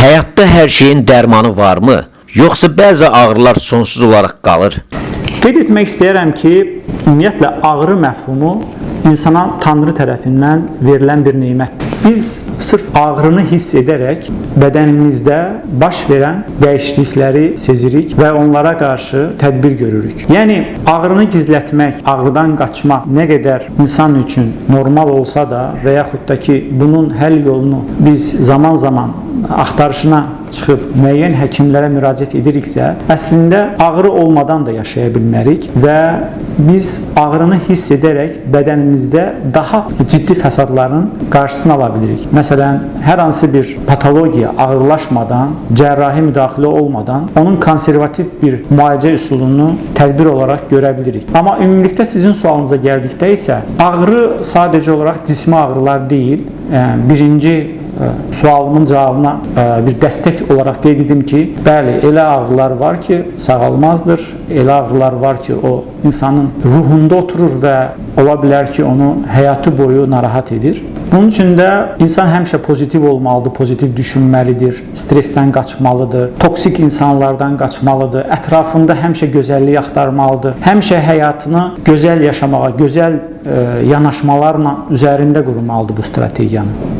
Həyatda hər şeyin dərmanı varmı? Yoxsa bəzi ağrılar sonsuz olaraq qalır? Qeyd etmək istəyirəm ki, ümumiyyətlə ağrı məfhumu insana Tanrı tərəfindən verilən bir nemətdir. Biz sırf ağrını hiss edərək bədənimizdə baş verən dəyişiklikləri sezirik və onlara qarşı tədbir görürük. Yəni ağrını gizlətmək, ağrıdan qaçmaq nə qədər insan üçün normal olsa da və yaxud da ki, bunun həll yolunu biz zaman-zaman axtarışına çıxıb müəyyən həkimlərə müraciət ediriksə, əslində ağrı olmadan da yaşaya bilmərik və biz ağrını hiss edərək bədənimizdə daha ciddi fəsadların qarşısını ala bilirik. Məsələn, hər hansı bir patologiya ağırlaşmadan, cərrahi müdaxilə olmadan onun konservativ bir müalicə üsulunu tədbir olaraq görə bilirik. Amma ümumilikdə sizin sualınıza gəldikdə isə ağrı sadəcə olaraq cismi ağrılar deyil. Birinci sualımın cavabına bir dəstək olaraq qeyd edim ki, bəli, elə ağrılar var ki, sağalmazdır. Elə ağrılar var ki, o insanın ruhunda oturur və ola bilər ki, onu həyatı boyu narahat edir. Bunun üçün də insan həmişə pozitiv olmalıdır, pozitiv düşünməlidir, stressdən qaçmalıdır, toksik insanlardan qaçmalıdır, ətrafında həmişə gözəllik axtarmalıdır, həmişə həyatını gözəl yaşamağa, gözəl yanaşmalarla üzərində qurmalıdır bu strategiyanı.